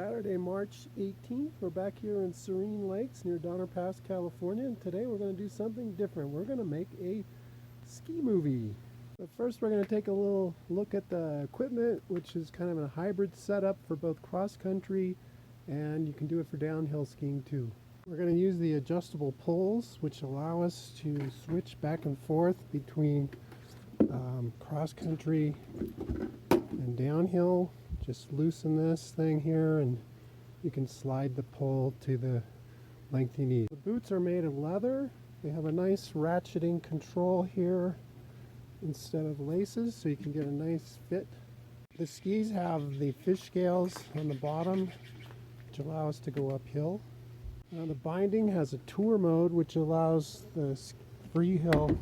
Saturday, March 18th. We're back here in Serene Lakes near Donner Pass, California, and today we're going to do something different. We're going to make a ski movie. But first we're going to take a little look at the equipment, which is kind of a hybrid setup for both cross-country and you can do it for downhill skiing too. We're going to use the adjustable poles, which allow us to switch back and forth between cross-country and downhill. Just loosen this thing here and you can slide the pole to the length you need. The boots are made of leather. They have a nice ratcheting control here instead of laces, so you can get a nice fit. The skis have the fish scales on the bottom, which allow us to go uphill. Now the binding has a tour mode, which allows the freehill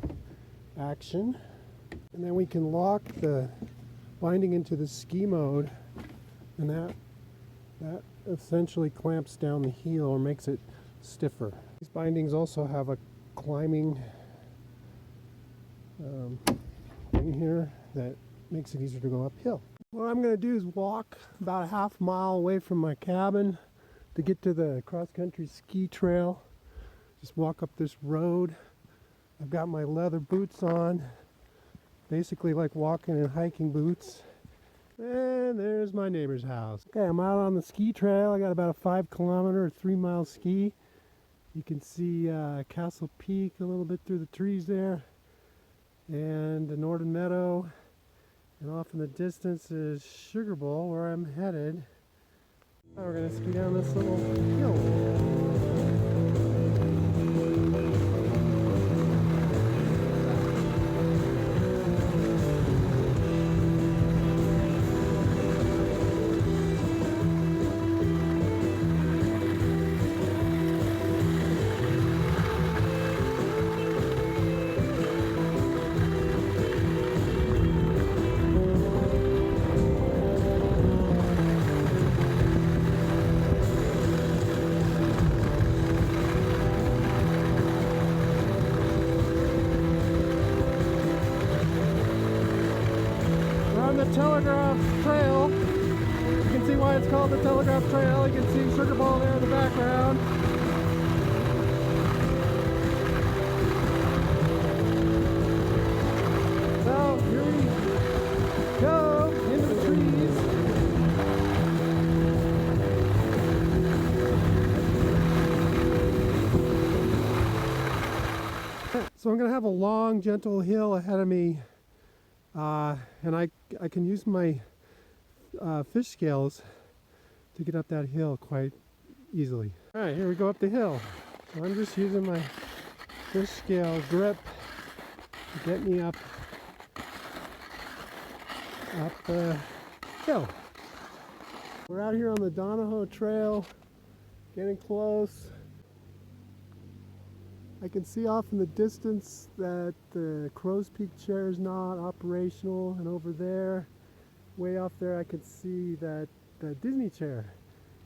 action. And then we can lock the binding into the ski mode, and that essentially clamps down the heel or makes it stiffer. These bindings also have a climbing thing here that makes it easier to go uphill. What I'm going to do is walk about a half mile away from my cabin to get to the cross-country ski trail. Just walk up this road. I've got my leather boots on, basically like walking in hiking boots. And there's my neighbor's house. Okay, I'm out on the ski trail. I got about a 5 kilometer or 3 mile ski. You can see Castle Peak a little bit through the trees there, and the Northern Meadow, and off in the distance is Sugar Bowl, where I'm headed. Now we're going to ski down this little hill. The Telegraph Trail. You can see why it's called the Telegraph Trail. You can see Sugar Bowl there in the background. So here we go into the trees. So I'm going to have a long, gentle hill ahead of me. And I can use my fish scales to get up that hill quite easily. Alright, here we go up the hill. So I'm just using my fish scale grip to get me up the hill. We're out here on the Tahoe trail, getting close. I can see off in the distance that the Crow's Peak chair is not operational, and over there, way off there, I can see that the Disney chair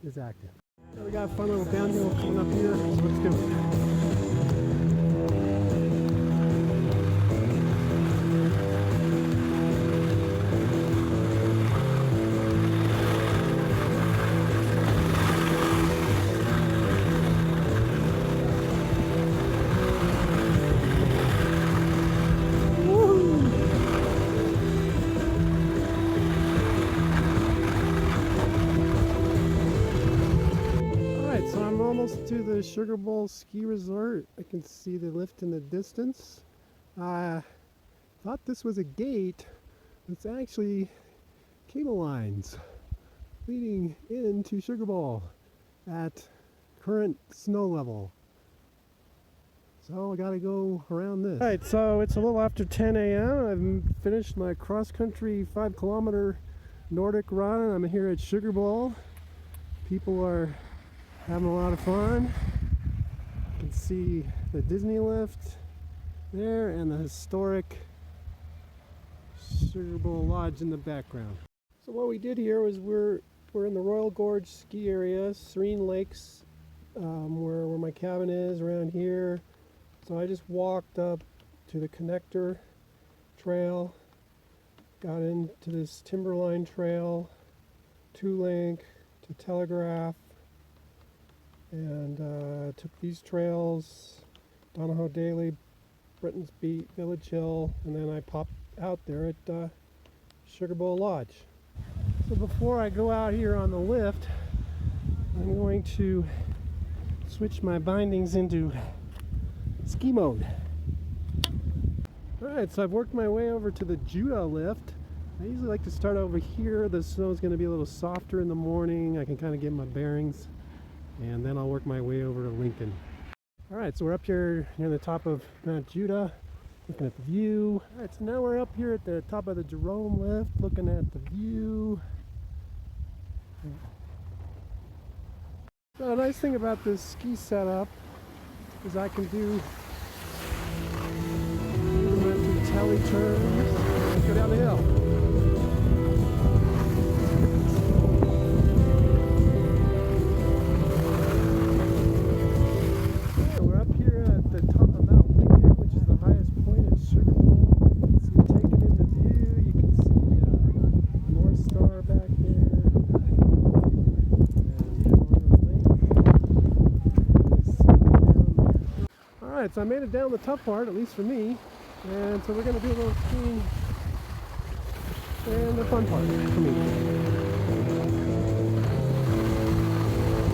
is active. So we got a fun little downhill coming up here, so let's do it. So I'm almost to the Sugar Bowl ski resort. I can see the lift in the distance. I thought this was a gate. It's actually cable lines leading into Sugar Bowl at current snow level. So I gotta go around this. Alright, so it's a little after 10 a.m. I've finished my cross-country 5 kilometer Nordic run. I'm here at Sugar Bowl. People are having a lot of fun. You can see the Disney lift there and the historic Sugar Bowl Lodge in the background. So what we did here was we're in the Royal Gorge ski area, Serene Lakes, where my cabin is around here. So I just walked up to the connector trail, got into this timberline trail, 2-link, to Telegraph, and took these trails, Tahoe Daily, Britton's Beat, Village Hill, and then I popped out there at Sugar Bowl Lodge. So before I go out here on the lift, I'm going to switch my bindings into ski mode. Alright, so I've worked my way over to the Judah lift. I usually like to start over here. The snow is going to be a little softer in the morning. I can kind of get my bearings, and then I'll work my way over to Lincoln. Alright, so we're up here near the top of Mount Judah, looking at the view. Alright, so now we're up here at the top of the Jerome lift, looking at the view. So the nice thing about this ski setup is I can do telly turns and go down the hill. Yeah, we're up here at the top of Mount Lincoln, which is the highest point at Sugar Bowl. So you take it into view, you can see North Star back there. Alright, so I made it down the tough part, at least for me. And so we're going to do a little skiing and the fun part for me.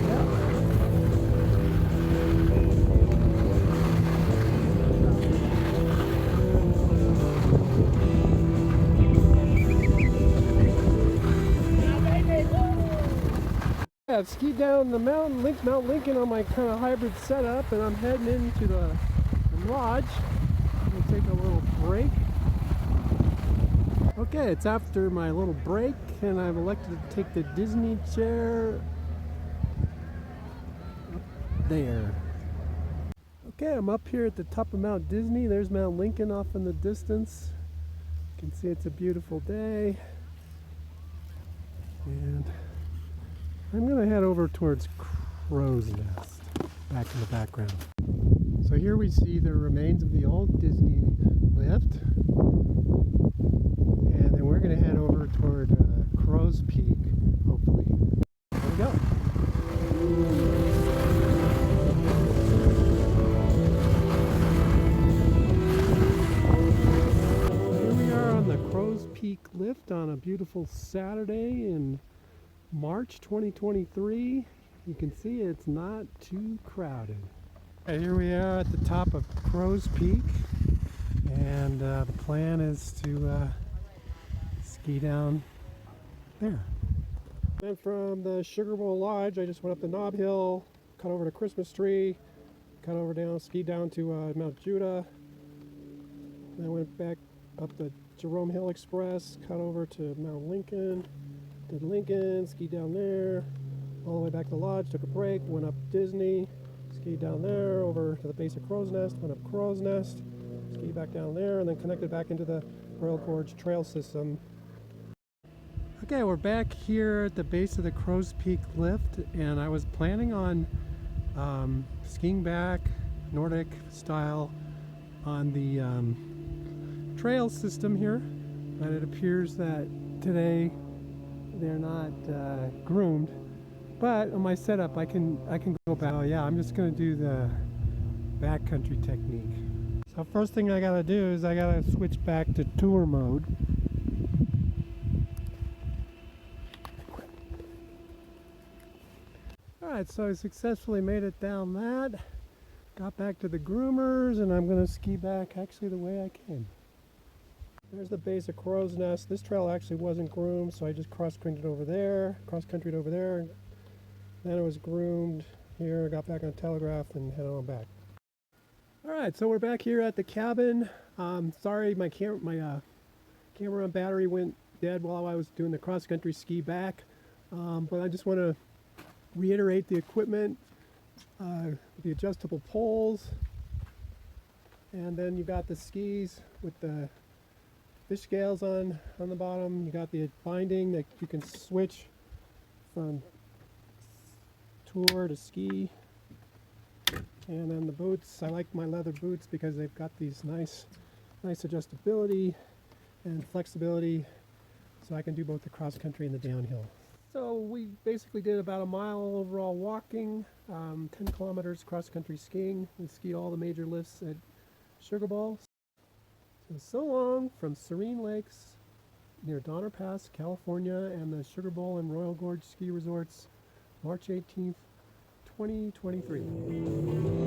Yeah. Yeah, I've skied down the mountain, Mount Lincoln on my kind of hybrid setup, and I'm heading into the lodge. Take a little break. Okay, it's after my little break, and I've elected to take the Disney chair up there. Okay, I'm up here at the top of Mount Disney. There's Mount Lincoln off in the distance. You can see it's a beautiful day. And I'm going to head over towards Crow's Nest, back in the background. So here we see the remains of the old Disney lift, and then we're going to head over toward Crow's Peak, hopefully. There we go. Here we are on the Crow's Peak lift on a beautiful Saturday in March 2023. You can see it's not too crowded. Here we are at the top of Crow's Peak, and the plan is to ski down there. Then from the Sugar Bowl Lodge, I just went up the Knob Hill, cut over to Christmas Tree, cut over down, skied down to Mount Judah. Then I went back up the Jerome Hill Express, cut over to Mount Lincoln, did Lincoln, skied down there, all the way back to the lodge, took a break, went up Disney, skied down there, over to the base of Crow's Nest, went up Crow's Nest, skied back down there, and then connected back into the Royal Gorge trail system. Okay, we're back here at the base of the Crow's Peak lift, and I was planning on skiing back Nordic style on the trail system here, but it appears that today they're not groomed. But on my setup, I can go back. Oh yeah, I'm just going to do the backcountry technique. So first thing I got to do is I got to switch back to tour mode. Alright, so I successfully made it down that. Got back to the groomers, and I'm going to ski back actually the way I came. There's the base of Crow's Nest. This trail actually wasn't groomed, so I just cross-countryed over there. Then it was groomed here, got back on Telegraph, and headed on back. Alright, so we're back here at the cabin. Sorry, my camera battery went dead while I was doing the cross-country ski back. But I just want to reiterate the equipment, the adjustable poles, and then you got the skis with the fish scales on the bottom. You got the binding that you can switch from tour to ski, and then the boots. I like my leather boots because they've got these nice adjustability and flexibility, so I can do both the cross country and the downhill. So we basically did about a mile overall walking, 10 kilometers cross-country skiing. We skied all the major lifts at Sugar Bowl. So long from Serene Lakes near Donner Pass, California, and the Sugar Bowl and Royal Gorge ski resorts, March 18th, 2023.